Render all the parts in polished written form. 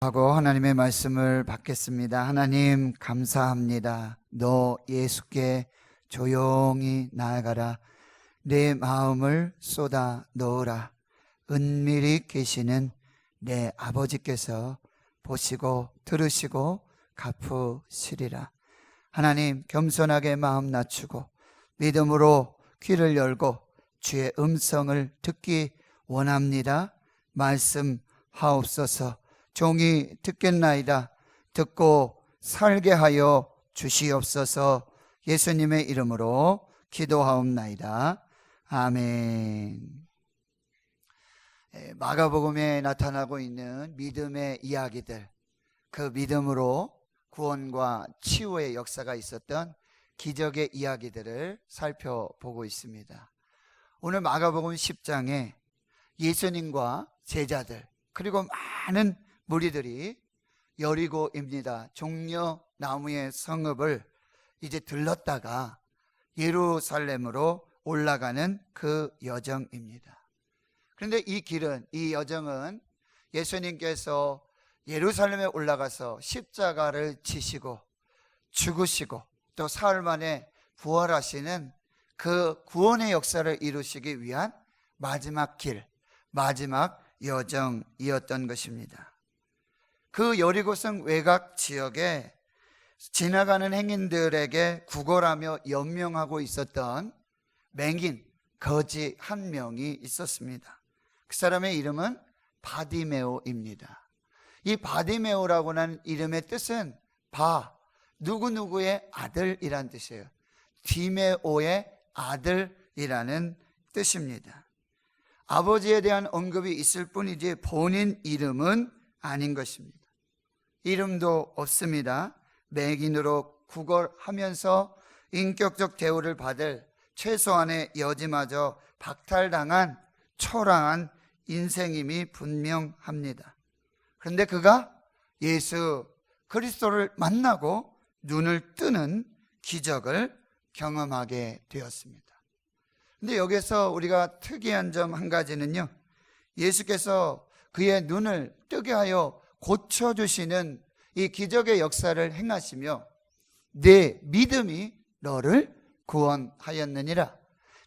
하고 하나님의 말씀을 받겠습니다. 하나님 감사합니다. 너 예수께 조용히 나아가라. 내 마음을 쏟아 넣으라. 은밀히 계시는 내 아버지께서 보시고 들으시고 갚으시리라. 하나님 겸손하게 마음 낮추고 믿음으로 귀를 열고 주의 음성을 듣기 원합니다. 말씀하옵소서. 종이 듣겠나이다. 듣고 살게 하여 주시옵소서. 예수님의 이름으로 기도하옵나이다. 아멘. 마가복음에 나타나고 있는 믿음의 이야기들, 그 믿음으로 구원과 치유의 역사가 있었던 기적의 이야기들을 살펴보고 있습니다. 오늘 마가복음 10장에 예수님과 제자들 그리고 많은 무리들이 여리고입니다. 종려 나무의 성읍을 이제 들렀다가 예루살렘으로 올라가는 그 여정입니다. 그런데 이 여정은 예수님께서 예루살렘에 올라가서 십자가를 지시고 죽으시고 또 사흘 만에 부활하시는 그 구원의 역사를 이루시기 위한 마지막 길, 마지막 여정이었던 것입니다. 그 여리고성 외곽 지역에 지나가는 행인들에게 구걸하며 연명하고 있었던 맹인, 거지 한 명이 있었습니다. 그 사람의 이름은 바디메오입니다. 이 바디메오라고는 이름의 뜻은 누구누구의 아들이란 뜻이에요. 디메오의 아들이라는 뜻입니다. 아버지에 대한 언급이 있을 뿐이지 본인 이름은 아닌 것입니다. 이름도 없습니다. 맹인으로 구걸하면서 인격적 대우를 받을 최소한의 여지마저 박탈당한 초라한 인생임이 분명합니다. 그런데 그가 예수 그리스도를 만나고 눈을 뜨는 기적을 경험하게 되었습니다. 그런데 여기서 우리가 특이한 점 한 가지는요, 예수께서 그의 눈을 뜨게 하여 고쳐주시는 이 기적의 역사를 행하시며 내 믿음이 너를 구원하였느니라,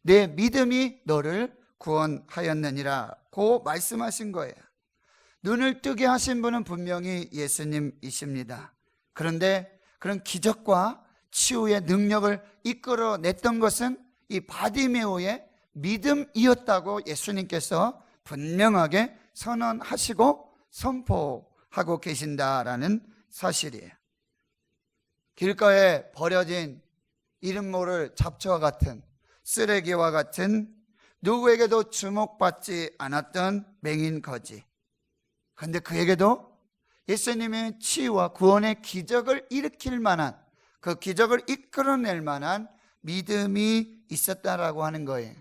내 믿음이 너를 구원하였느니라고 말씀하신 거예요. 눈을 뜨게 하신 분은 분명히 예수님이십니다. 그런데 그런 기적과 치유의 능력을 이끌어냈던 것은 이 바디메오의 믿음이었다고 예수님께서 분명하게 선언하시고 선포하고 계신다라는 사실이에요. 길가에 버려진 이름 모를 잡초와 같은, 쓰레기와 같은, 누구에게도 주목받지 않았던 맹인 거지. 그런데 그에게도 예수님의 치유와 구원의 기적을 일으킬 만한, 그 기적을 이끌어낼 만한 믿음이 있었다라고 하는 거예요.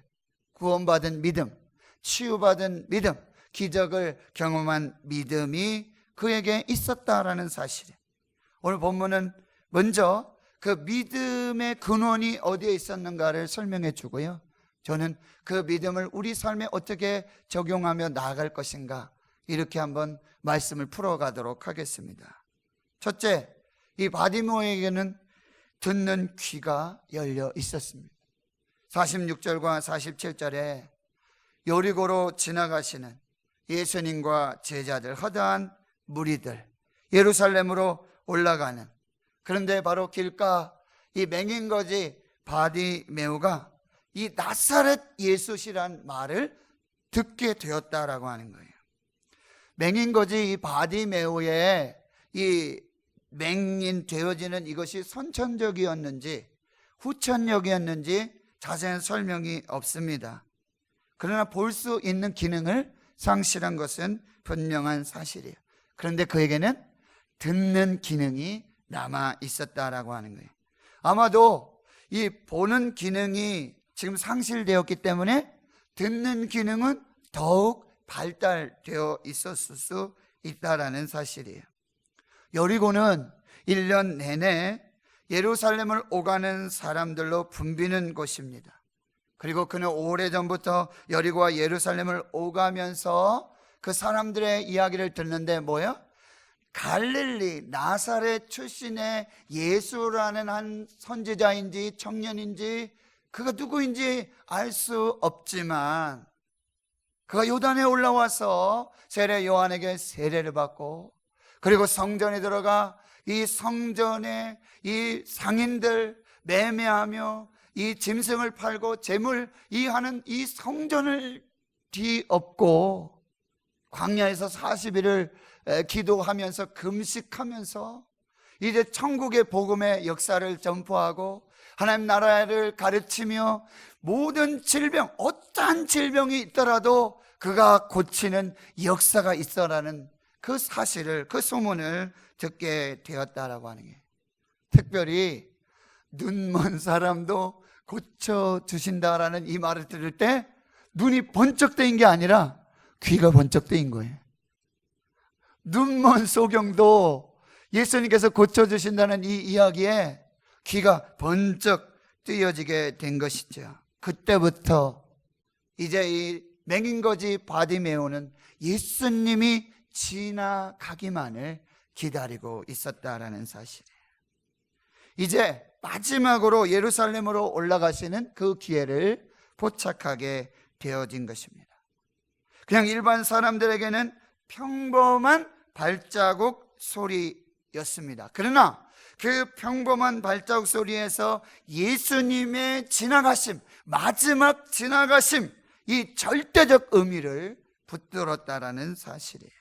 구원받은 믿음, 치유받은 믿음, 기적을 경험한 믿음이 그에게 있었다라는 사실이에요. 오늘 본문은 먼저 그 믿음의 근원이 어디에 있었는가를 설명해 주고요, 저는 그 믿음을 우리 삶에 어떻게 적용하며 나아갈 것인가, 이렇게 한번 말씀을 풀어가도록 하겠습니다. 첫째, 이 바디메오에게는 듣는 귀가 열려 있었습니다. 46절과 47절에 여리고로 지나가시는 예수님과 제자들, 허다한 무리들, 예루살렘으로 올라가는, 그런데 바로 길가 이 맹인거지 바디메오가 이 나사렛 예수시란 말을 듣게 되었다라고 하는 거예요. 맹인거지 이 바디메오의 이 맹인 되어지는 이것이 선천적이었는지 후천적이었는지 자세한 설명이 없습니다. 그러나 볼 수 있는 기능을 상실한 것은 분명한 사실이에요. 그런데 그에게는 듣는 기능이 남아 있었다라고 하는 거예요. 아마도 이 보는 기능이 지금 상실되었기 때문에 듣는 기능은 더욱 발달되어 있었을 수 있다라는 사실이에요. 여리고는 1년 내내 예루살렘을 오가는 사람들로 붐비는 곳입니다. 그리고 그는 오래전부터 여리고와 예루살렘을 오가면서 그 사람들의 이야기를 듣는데 뭐예요? 갈릴리 나사렛 출신의 예수라는 한 선지자인지 청년인지 그가 누구인지 알 수 없지만 그가 요단에 올라와서 세례 요한에게 세례를 받고 그리고 성전에 들어가 이 성전에 이 상인들 매매하며 이 짐승을 팔고 재물 하는 이 성전을 뒤엎고 광야에서 40일을 기도하면서 금식하면서 이제 천국의 복음의 역사를 전포하고 하나님 나라를 가르치며 모든 질병, 어떠한 질병이 있더라도 그가 고치는 역사가 있어라는 그 사실을, 그 소문을 듣게 되었다라고 하는 게, 특별히 눈먼 사람도 고쳐주신다라는 이 말을 들을 때 눈이 번쩍 뜨인 게 아니라 귀가 번쩍 뜨인 거예요. 눈먼 소경도 예수님께서 고쳐주신다는 이 이야기에 귀가 번쩍 뜨여지게 된 것이죠. 그때부터 이제 이 맹인거지 바디메오는 예수님이 지나가기만을 기다리고 있었다라는 사실이에요. 이제 마지막으로 예루살렘으로 올라가시는 그 기회를 포착하게 되어진 것입니다. 그냥 일반 사람들에게는 평범한 발자국 소리였습니다. 그러나 그 평범한 발자국 소리에서 예수님의 지나가심, 마지막 지나가심, 이 절대적 의미를 붙들었다라는 사실이에요.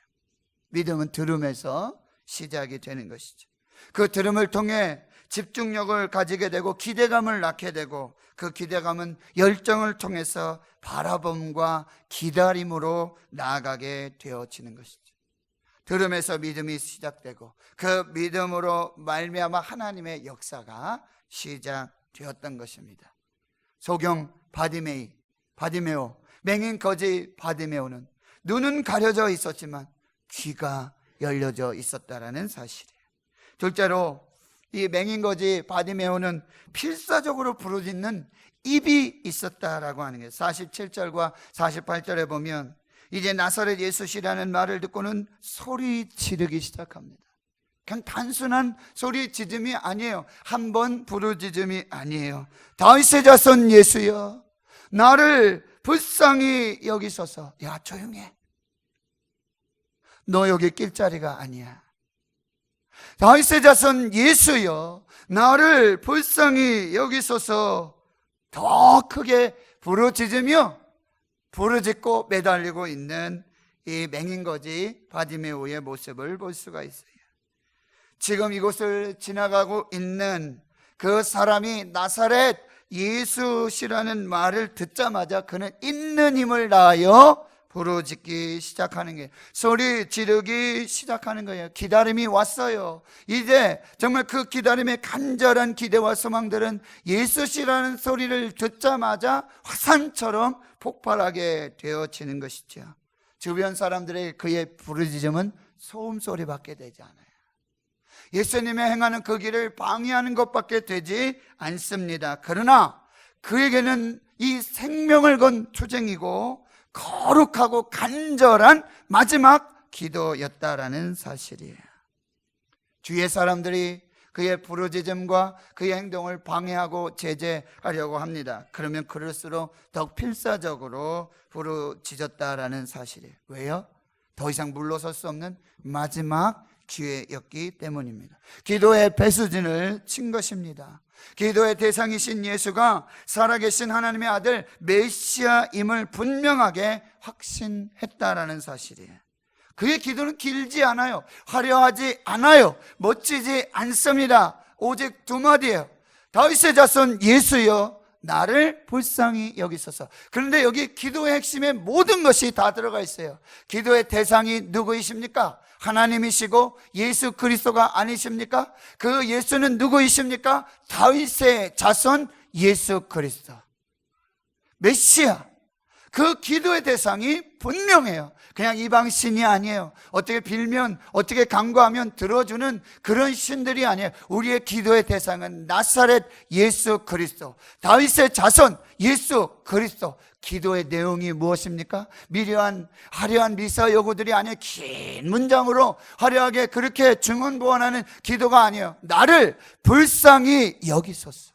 믿음은 들음에서 시작이 되는 것이죠. 그 들음을 통해 집중력을 가지게 되고 기대감을 낳게 되고 그 기대감은 열정을 통해서 바라봄과 기다림으로 나아가게 되어지는 것이죠. 들음에서 믿음이 시작되고 그 믿음으로 말미암아 하나님의 역사가 시작되었던 것입니다. 소경 바디메오, 맹인 거지 바디메오는 눈은 가려져 있었지만 귀가 열려져 있었다라는 사실이에요. 둘째로 이 맹인 거지 바디메오는 필사적으로 부르짖는 입이 있었다라고 하는 거예요. 47절과 48절에 보면 이제 나사렛 예수시라는 말을 듣고는 소리 지르기 시작합니다. 그냥 단순한 소리 지름이 아니에요. 한 번 부르짖음이 아니에요. 다윗의 자손 예수여, 나를 불쌍히 여기소서. 야, 조용해. 너 여기 낄 자리가 아니야. 다윗의 자손 예수여, 나를 불쌍히 여기소서. 더 크게 부르짖으며 부르짖고 매달리고 있는 이 맹인거지 바디메오의 모습을 볼 수가 있어요. 지금 이곳을 지나가고 있는 그 사람이 나사렛 예수시라는 말을 듣자마자 그는 있는 힘을 다하여 부르짖기 시작하는 거예요. 소리 지르기 시작하는 거예요. 기다림이 왔어요. 이제 정말 그 기다림의 간절한 기대와 소망들은 예수시라는 소리를 듣자마자 화산처럼 폭발하게 되어지는 것이죠. 주변 사람들의 그의 부르짖음은 소음소리밖에 되지 않아요. 예수님의 행하는 그 길을 방해하는 것밖에 되지 않습니다. 그러나 그에게는 이 생명을 건 투쟁이고 거룩하고 간절한 마지막 기도였다라는 사실이에요. 주위의 사람들이 그의 부르짖음과 그의 행동을 방해하고 제재하려고 합니다. 그러면 그럴수록 더 필사적으로 부르짖었다라는 사실이에요. 왜요? 더 이상 물러설 수 없는 마지막 기회였기 때문입니다. 기도의 배수진을 친 것입니다. 기도의 대상이신 예수가 살아계신 하나님의 아들 메시아임을 분명하게 확신했다라는 사실이에요. 그의 기도는 길지 않아요. 화려하지 않아요. 멋지지 않습니다. 오직 두 마디예요. 다윗의 자손 예수여, 나를 불쌍히 여기소서. 그런데 여기 기도의 핵심에 모든 것이 다 들어가 있어요. 기도의 대상이 누구이십니까? 하나님이시고 예수 그리스도가 아니십니까? 그 예수는 누구이십니까? 다윗의 자손 예수 그리스도, 메시아. 그 기도의 대상이 분명해요. 그냥 이방 신이 아니에요. 어떻게 빌면, 어떻게 간구하면 들어주는 그런 신들이 아니에요. 우리의 기도의 대상은 나사렛 예수 그리스도, 다윗의 자손 예수 그리스도. 기도의 내용이 무엇입니까? 미려한 화려한 미사 여구들이 아니에요. 긴 문장으로 화려하게 그렇게 증언보완하는 기도가 아니에요. 나를 불쌍히 여기소서.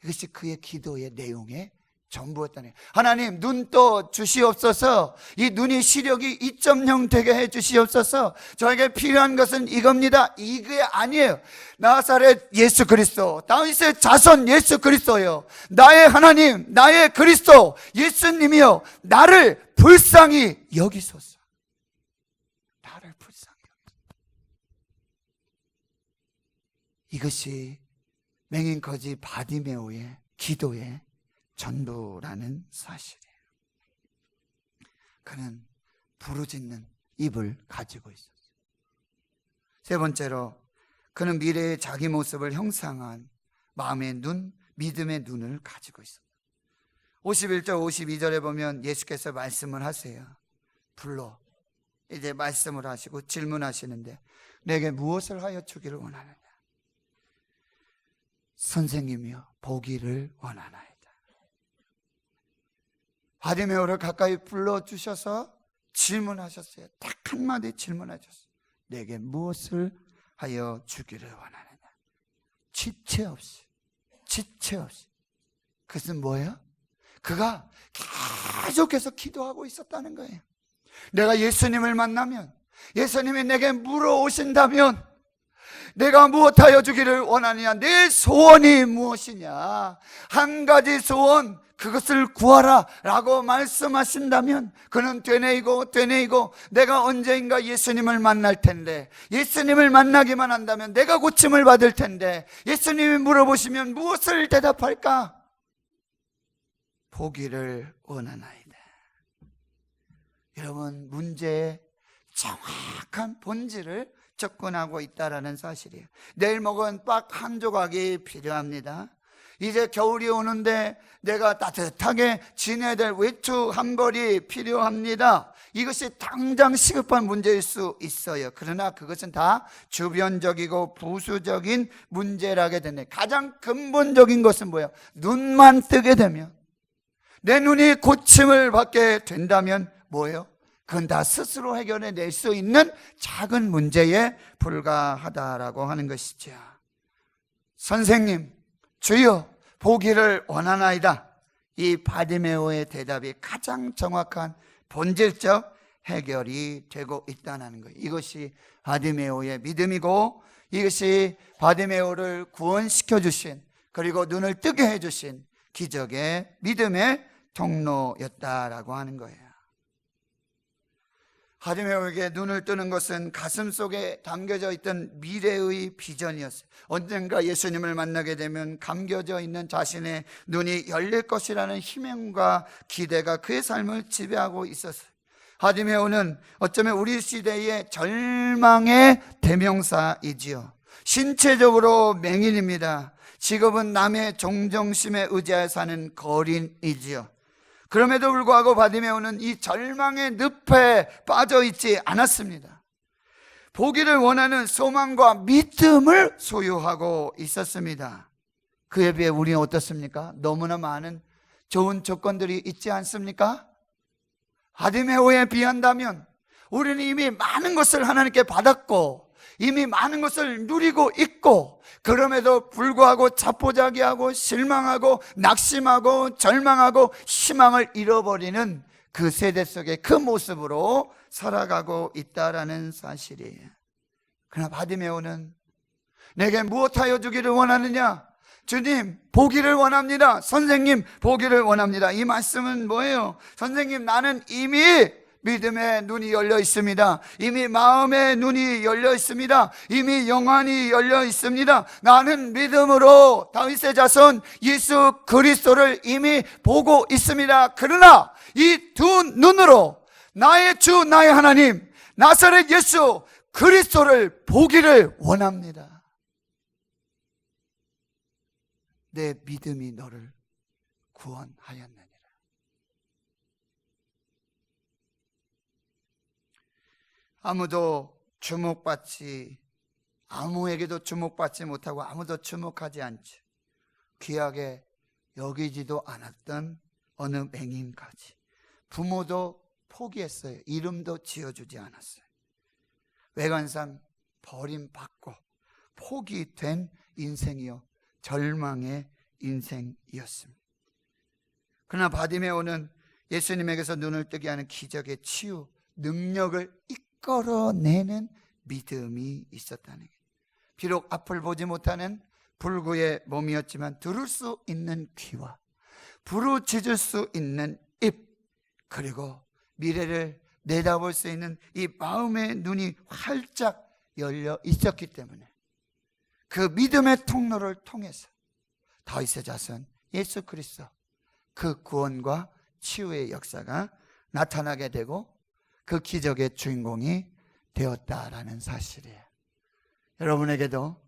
이것이 그의 기도의 내용의 전부였다네. 하나님, 눈 떠 주시옵소서. 이 눈이 시력이 2.0 되게 해 주시옵소서. 저에게 필요한 것은 이겁니다. 이게 아니에요. 나사렛 예수 그리스도, 다윗의 자손 예수 그리스도요, 나의 하나님, 나의 그리스도 예수님이요, 나를 불쌍히 여기소서. 나를 불쌍히 여기소서. 이것이 맹인 거지 바디메오의 기도의 전부라는 사실이에요. 그는 부르짖는 입을 가지고 있었어요. 세 번째로, 그는 미래의 자기 모습을 형상한 마음의 눈, 믿음의 눈을 가지고 있었어요. 51절 52절에 보면 예수께서 말씀을 하세요. 불러 이제 말씀을 하시고 질문하시는데, 내게 무엇을 하여 주기를 원하느냐? 선생님이여, 보기를 원하나이다. 바디메오를 가까이 불러주셔서 질문하셨어요. 딱 한마디 질문하셨어요. 내게 무엇을 하여 주기를 원하느냐? 지체 없이. 그것은 뭐예요? 그가 계속해서 기도하고 있었다는 거예요. 내가 예수님을 만나면, 예수님이 내게 물어오신다면 내가 무엇하여 주기를 원하느냐? 내 소원이 무엇이냐? 한 가지 소원, 그것을 구하라 라고 말씀하신다면 그는 되뇌이고 내가 언젠가 예수님을 만날 텐데, 예수님을 만나기만 한다면 내가 고침을 받을 텐데, 예수님이 물어보시면 무엇을 대답할까? 보기를 원하나이다. 여러분, 문제의 정확한 본질을 접근하고 있다는 사실이에요. 내일 먹은 밥 한 조각이 필요합니다. 이제 겨울이 오는데 내가 따뜻하게 지내야 될 외투 한 벌이 필요합니다. 이것이 당장 시급한 문제일 수 있어요. 그러나 그것은 다 주변적이고 부수적인 문제라게 되네. 가장 근본적인 것은 뭐예요? 눈만 뜨게 되면, 내 눈이 고침을 받게 된다면 뭐예요? 그건 다 스스로 해결해낼 수 있는 작은 문제에 불과하다라고 하는 것이죠. 선생님, 주여, 보기를 원하나이다. 이 바디메오의 대답이 가장 정확한 본질적 해결이 되고 있다는 거예요. 이것이 바디메오의 믿음이고, 이것이 바디메오를 구원시켜 주신, 그리고 눈을 뜨게 해주신 기적의 믿음의 통로였다라고 하는 거예요. 바디메오에게 눈을 뜨는 것은 가슴 속에 담겨져 있던 미래의 비전이었어요. 언젠가 예수님을 만나게 되면 감겨져 있는 자신의 눈이 열릴 것이라는 희망과 기대가 그의 삶을 지배하고 있었어요. 바디메오는 어쩌면 우리 시대의 절망의 대명사이지요. 신체적으로 맹인입니다. 직업은 남의 종정심에 의지하여 사는 거린이지요. 그럼에도 불구하고 바디메오는 이 절망의 늪에 빠져 있지 않았습니다. 보기를 원하는 소망과 믿음을 소유하고 있었습니다. 그에 비해 우리는 어떻습니까? 너무나 많은 좋은 조건들이 있지 않습니까? 바디메오에 비한다면 우리는 이미 많은 것을 하나님께 받았고, 이미 많은 것을 누리고 있고, 그럼에도 불구하고 자포자기하고 실망하고 낙심하고 절망하고 희망을 잃어버리는 그 세대 속의 그 모습으로 살아가고 있다라는 사실이에요. 그러나 바디메오는 내게 무엇하여 주기를 원하느냐? 주님, 보기를 원합니다. 선생님, 보기를 원합니다. 이 말씀은 뭐예요? 선생님, 나는 이미 믿음의 눈이 열려 있습니다. 이미 마음의 눈이 열려 있습니다. 이미 영안이 열려 있습니다. 나는 믿음으로 다윗의 자손 예수 그리스도를 이미 보고 있습니다. 그러나 이 두 눈으로 나의 주, 나의 하나님, 나사렛 예수 그리스도를 보기를 원합니다. 내 믿음이 너를 구원하였느니라. 아무도 아무에게도 주목받지 못하고 아무도 주목하지 않지, 귀하게 여기지도 않았던 어느 맹인까지 부모도 포기했어요. 이름도 지어주지 않았어요. 외관상 버림받고 포기된 인생이요, 절망의 인생이었습니다. 그러나 바디메오는 예수님에게서 눈을 뜨게 하는 기적의 치유 능력을 이끌어내는 믿음이 있었다는 거예요. 비록 앞을 보지 못하는 불구의 몸이었지만 들을 수 있는 귀와 부르짖을 수 있는 입, 그리고 미래를 내다볼 수 있는 이 마음의 눈이 활짝 열려 있었기 때문에 그 믿음의 통로를 통해서 다윗의 자손 예수 그리스도, 그 구원과 치유의 역사가 나타나게 되고 그 기적의 주인공이 되었다라는 사실이에요. 여러분에게도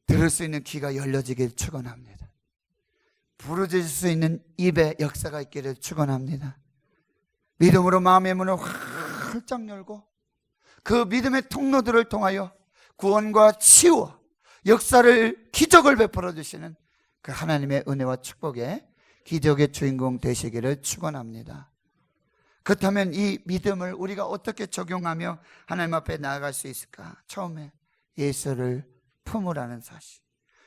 들을 수 있는 귀가 열려지길 축원합니다. 부르짖을 수 있는 입의 역사가 있기를 축원합니다. 믿음으로 마음의 문을 활짝 열고 그 믿음의 통로들을 통하여 구원과 치유, 역사를, 기적을 베풀어 주시는 그 하나님의 은혜와 축복의 기적의 주인공 되시기를 축원합니다. 그렇다면 이 믿음을 우리가 어떻게 적용하며 하나님 앞에 나아갈 수 있을까? 처음에 예수를 품으라는 사실,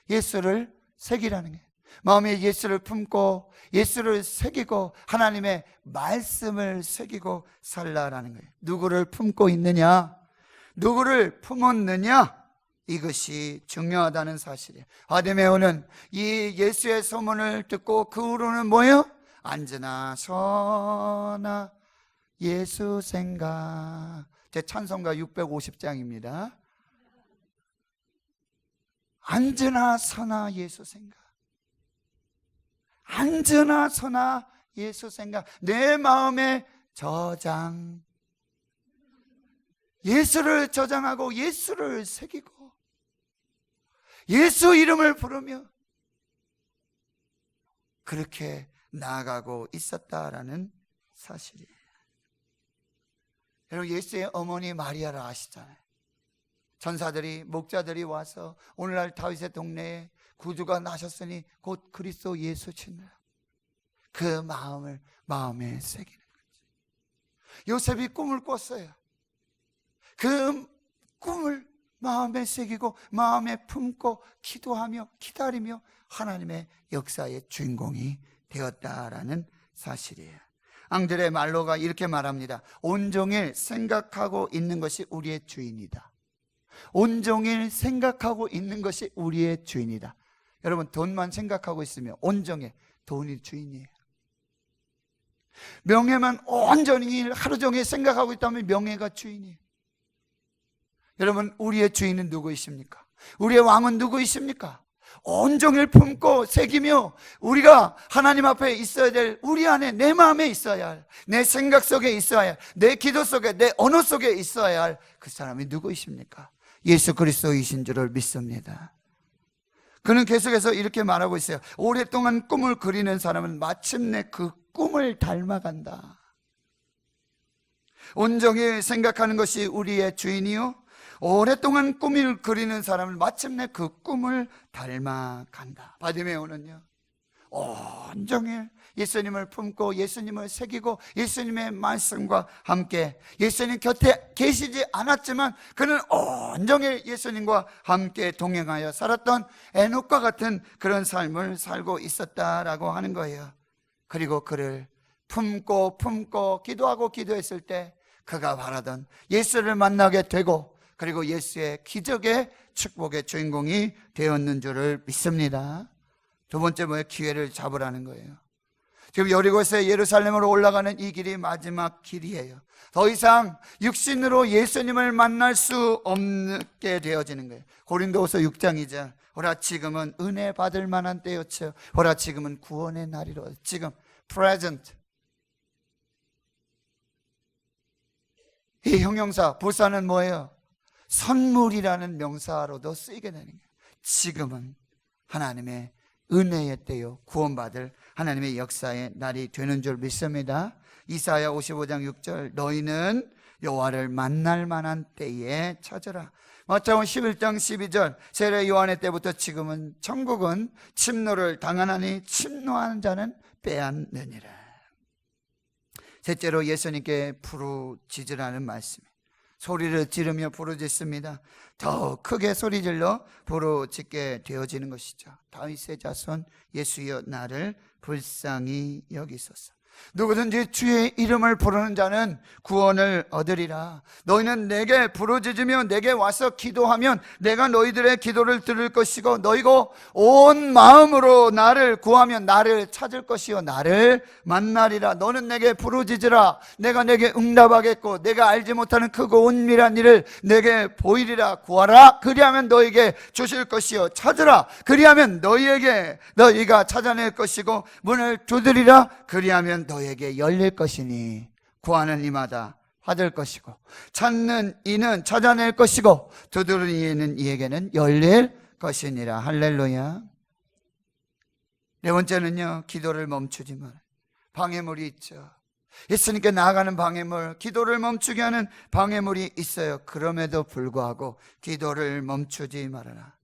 예수를 새기라는 게, 마음에 예수를 품고 예수를 새기고 하나님의 말씀을 새기고 살라라는 거예요. 누구를 품고 있느냐, 누구를 품었느냐, 이것이 중요하다는 사실이에요. 바디메오는 이 예수의 소문을 듣고 그 후로는 뭐예요? 앉으나 서나 예수 생각, 제 찬송가 650장입니다. 앉으나 서나 예수 생각, 앉으나 서나 예수 생각, 내 마음에 저장, 예수를 저장하고 예수를 새기고 예수 이름을 부르며 그렇게 나아가고 있었다라는 사실이에요. 여러분, 예수의 어머니 마리아를 아시잖아요. 전사들이, 목자들이 와서 오늘날 다윗의 동네에 구주가 나셨으니 곧 그리스도 예수 치느라, 그 마음을 마음에 새기는 거죠. 요셉이 꿈을 꿨어요. 그 꿈을 마음에 새기고 마음에 품고 기도하며 기다리며 하나님의 역사의 주인공이 되었다라는 사실이에요. 앙드레 말로가 이렇게 말합니다. 온종일 생각하고 있는 것이 우리의 주인이다. 온종일 생각하고 있는 것이 우리의 주인이다. 여러분, 돈만 생각하고 있으면 온종일 돈이 주인이에요. 명예만 온종일 하루 종일 생각하고 있다면 명예가 주인이에요. 여러분, 우리의 주인은 누구이십니까? 우리의 왕은 누구이십니까? 온종일 품고 새기며 우리가 하나님 앞에 있어야 될, 우리 안에 내 마음에 있어야 할, 내 생각 속에 있어야 할, 내 기도 속에, 내 언어 속에 있어야 할 그 사람이 누구이십니까? 예수 그리스도이신 줄을 믿습니다. 그는 계속해서 이렇게 말하고 있어요. 오랫동안 꿈을 그리는 사람은 마침내 그 꿈을 닮아간다. 온종일 생각하는 것이 우리의 주인이요, 오랫동안 꿈을 그리는 사람은 마침내 그 꿈을 닮아간다. 바디메오는요, 온종일 예수님을 품고 예수님을 새기고 예수님의 말씀과 함께, 예수님 곁에 계시지 않았지만 그는 온종일 예수님과 함께 동행하여 살았던 에녹과 같은 그런 삶을 살고 있었다라고 하는 거예요. 그리고 그를 품고 기도하고 기도했을 때 그가 바라던 예수를 만나게 되고, 그리고 예수의 기적의 축복의 주인공이 되었는 줄을 믿습니다. 두 번째 뭐예요? 기회를 잡으라는 거예요. 지금 여리고에서 예루살렘으로 올라가는 이 길이 마지막 길이에요. 더 이상 육신으로 예수님을 만날 수 없게 되어지는 거예요. 고린도후서 6장 2절, 오라 지금은 은혜 받을 만한 때였죠. 오라 지금은 구원의 날이로. 지금 present, 이 형용사 부사는 뭐예요? 선물이라는 명사로도 쓰이게 되는 거예요. 지금은 하나님의 은혜의 때요, 구원받을 하나님의 역사의 날이 되는 줄 믿습니다. 이사야 55장 6절, 너희는 여호와를 만날 만한 때에 찾으라. 마태복음 11장 12절 세례 요한의 때부터 지금은 천국은 침노를 당하나니 침노하는 자는 빼앗느니라. 셋째로 예수님께 부르짖으라는 말씀이에요. 소리를 지르며 부르짖습니다. 더 크게 소리질러 부르짖게 되어지는 것이죠. 다윗의 자손 예수여 나를 불쌍히 여기소서. 누구든지 주의 이름을 부르는 자는 구원을 얻으리라. 너희는 내게 부르짖으며 내게 와서 기도하면 내가 너희들의 기도를 들을 것이고 너희가 온 마음으로 나를 구하면 나를 찾을 것이요 나를 만나리라. 너는 내게 부르짖으라. 내가 내게 응답하겠고 내가 알지 못하는 크고 은밀한 일을 내게 보이리라. 구하라. 그리하면 너희에게 주실 것이요 찾으라. 그리하면 너희가 찾아낼 것이고 문을 두드리라. 그리하면 너에게 열릴 것이니 구하는 이마다 받을 것이고 찾는 이는 찾아낼 것이고 두드리는 이에게는 열릴 것이니라. 할렐루야. 네 번째는요, 기도를 멈추지 마라. 방해물이 있죠. 예수님께 나아가는 방해물, 기도를 멈추게 하는 방해물이 있어요. 그럼에도 불구하고 기도를 멈추지 말아라.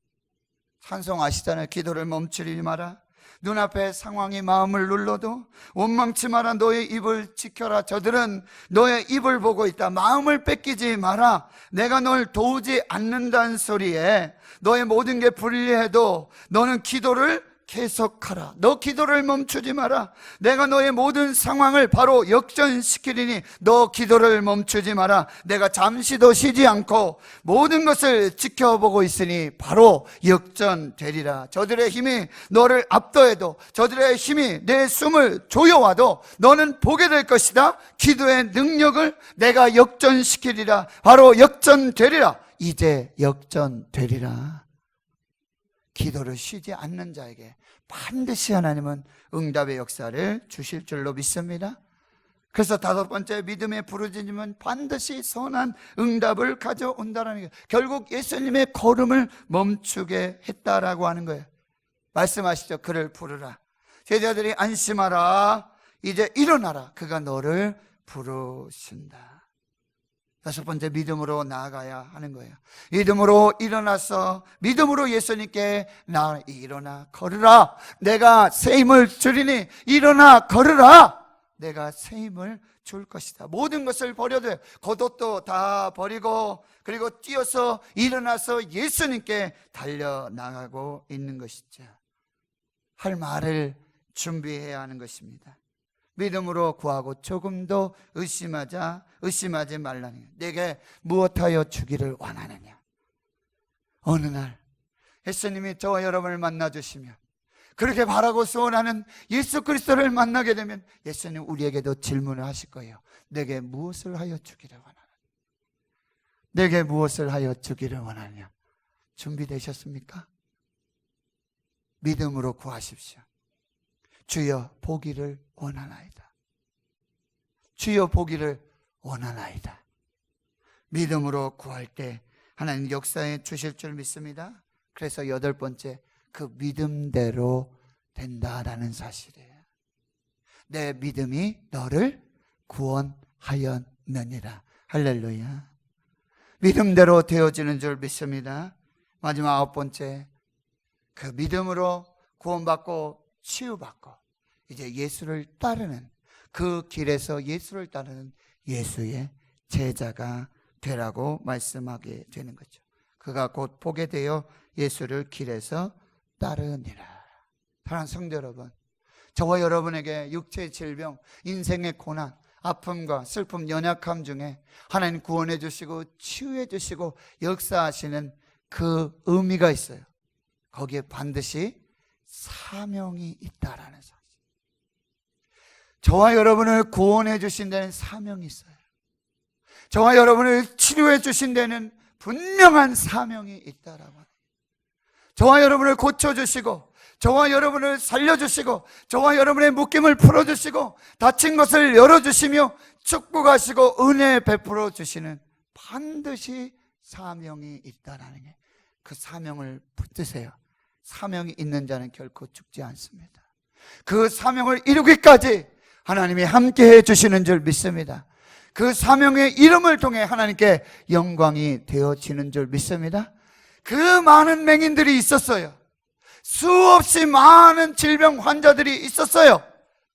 찬송하시잖아요. 기도를 멈추지 마라. 눈앞에 상황이 마음을 눌러도 원망치 마라. 너의 입을 지켜라. 저들은 너의 입을 보고 있다. 마음을 뺏기지 마라. 내가 널 도우지 않는다는 소리에 너의 모든 게 불리해도 너는 기도를 계속하라. 너 기도를 멈추지 마라. 내가 너의 모든 상황을 바로 역전시키리니 너 기도를 멈추지 마라. 내가 잠시도 쉬지 않고 모든 것을 지켜보고 있으니 바로 역전되리라. 저들의 힘이 너를 압도해도 저들의 힘이 내 숨을 조여와도 너는 보게 될 것이다. 기도의 능력을 내가 역전시키리라. 바로 역전되리라. 이제 역전되리라. 기도를 쉬지 않는 자에게 반드시 하나님은 응답의 역사를 주실 줄로 믿습니다. 그래서 다섯 번째, 믿음의 부르짖음은 반드시 선한 응답을 가져온다는 거예요. 결국 예수님의 걸음을 멈추게 했다라고 하는 거예요. 말씀하시죠. 그를 부르라. 제자들이 안심하라. 이제 일어나라. 그가 너를 부르신다. 다섯 번째, 믿음으로 나아가야 하는 거예요. 믿음으로 일어나서 믿음으로 예수님께 일어나 걸으라. 내가 새 힘을 주리니 일어나 걸으라. 내가 새 힘을 줄 것이다. 모든 것을 버려도 겉옷도 다 버리고 그리고 뛰어서 일어나서 예수님께 달려나가고 있는 것이죠. 할 말을 준비해야 하는 것입니다. 믿음으로 구하고 조금도 의심하지 말라는 거예요. 내게 무엇하여 주기를 원하느냐. 어느 날 예수님이 저와 여러분을 만나주시면 그렇게 바라고 소원하는 예수 그리스도를 만나게 되면 예수님 우리에게도 질문을 하실 거예요. 내게 무엇을 하여 주기를 원하느냐. 내게 무엇을 하여 주기를 원하느냐. 준비되셨습니까? 믿음으로 구하십시오. 주여 보기를 원하나이다. 주여 보기를 원하나이다. 믿음으로 구할 때 하나님 역사에 주실 줄 믿습니다. 그래서 여덟 번째, 그 믿음대로 된다라는 사실이에요. 내 믿음이 너를 구원하였느니라. 할렐루야. 믿음대로 되어지는 줄 믿습니다. 마지막 아홉 번째, 그 믿음으로 구원받고 치유받고 이제 예수를 따르는, 그 길에서 예수를 따르는 예수의 제자가 되라고 말씀하게 되는 거죠. 그가 곧 보게 되어 예수를 길에서 따르니라. 사랑하는 성도 여러분, 저와 여러분에게 육체의 질병, 인생의 고난, 아픔과 슬픔, 연약함 중에 하나님 구원해 주시고 치유해 주시고 역사하시는 그 의미가 있어요. 거기에 반드시 사명이 있다라는 사실. 저와 여러분을 구원해 주신 데는 사명이 있어요. 저와 여러분을 치료해 주신 데는 분명한 사명이 있다라고 합니다. 저와 여러분을 고쳐주시고 저와 여러분을 살려주시고 저와 여러분의 묶임을 풀어주시고 다친 것을 열어주시며 축복하시고 은혜 베풀어 주시는 반드시 사명이 있다라는 게, 그 사명을 붙드세요. 사명이 있는 자는 결코 죽지 않습니다. 그 사명을 이루기까지 하나님이 함께해 주시는 줄 믿습니다. 그 사명의 이름을 통해 하나님께 영광이 되어지는 줄 믿습니다. 그 많은 맹인들이 있었어요. 수없이 많은 질병 환자들이 있었어요.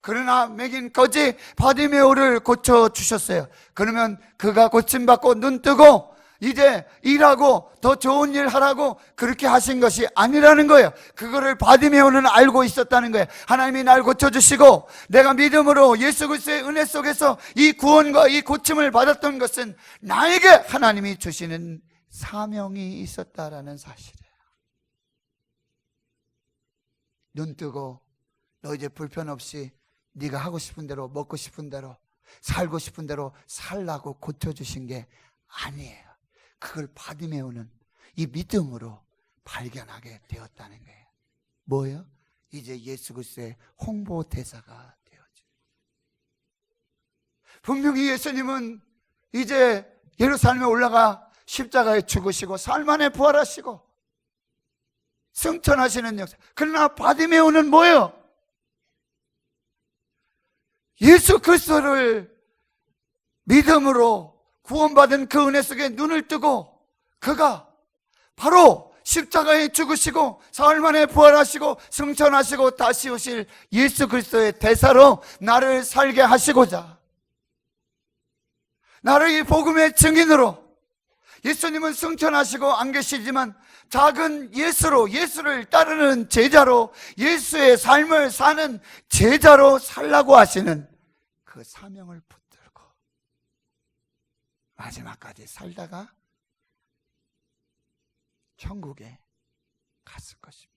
그러나 맹인 거지 바디메오를 고쳐주셨어요. 그러면 그가 고침받고 눈뜨고 이제 일하고 더 좋은 일 하라고 그렇게 하신 것이 아니라는 거예요. 그거를 바디메오는 알고 있었다는 거예요. 하나님이 날 고쳐주시고 내가 믿음으로 예수 그리스도의 은혜 속에서 이 구원과 이 고침을 받았던 것은 나에게 하나님이 주시는 사명이 있었다라는 사실이에요. 눈뜨고 너 이제 불편 없이 네가 하고 싶은 대로 먹고 싶은 대로 살고 싶은 대로 살라고 고쳐주신 게 아니에요. 그걸 바디메오는 이 믿음으로 발견하게 되었다는 거예요. 뭐예요? 이제 예수 그리스도의 홍보대사가 되어져. 분명히 예수님은 이제 예루살렘에 올라가 십자가에 죽으시고 사흘 만에 부활하시고 승천하시는 역사. 그러나 바디메오는 뭐예요? 예수 그리스도를 믿음으로 구원받은 그 은혜 속에 눈을 뜨고 그가 바로 십자가에 죽으시고 사흘 만에 부활하시고 승천하시고 다시 오실 예수 그리스도의 대사로 나를 살게 하시고자, 나를 이 복음의 증인으로, 예수님은 승천하시고 안 계시지만 작은 예수를 따르는 제자로, 예수의 삶을 사는 제자로 살라고 하시는 그 사명을 붙들고 마지막까지 살다가 천국에 갔을 것입니다.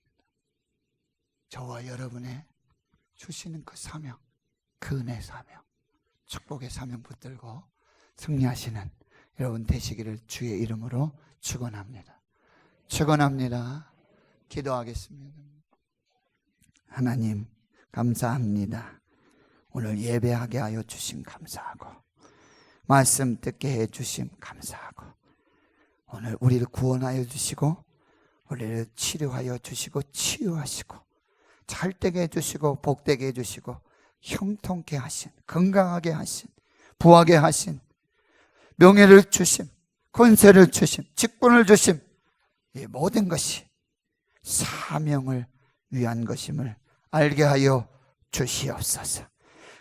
저와 여러분의 주시는 그 사명, 그 은혜의 사명, 축복의 사명 붙들고 승리하시는 여러분 되시기를 주의 이름으로 축원합니다. 축원합니다. 기도하겠습니다. 하나님 감사합니다. 오늘 예배하게 하여 주심 감사하고 말씀 듣게 해 주심 감사하고 오늘 우리를 구원하여 주시고 우리를 치료하여 주시고 치유하시고 잘되게 해주시고 복되게 해주시고 형통케 하신, 건강하게 하신, 부하게 하신, 명예를 주심, 권세를 주심, 직분을 주심, 이 모든 것이 사명을 위한 것임을 알게 하여 주시옵소서.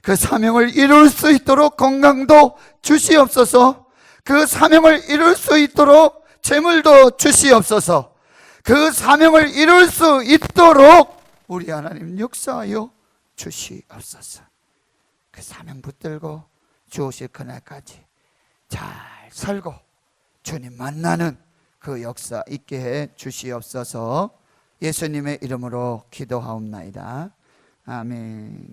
그 사명을 이룰 수 있도록 건강도 주시옵소서. 그 사명을 이룰 수 있도록 재물도 주시옵소서. 그 사명을 이룰 수 있도록 우리 하나님 역사하여 주시옵소서. 그 사명 붙들고 주오실 그날까지 잘 살고 주님 만나는 그 역사 있게 해 주시옵소서. 예수님의 이름으로 기도하옵나이다. 아멘.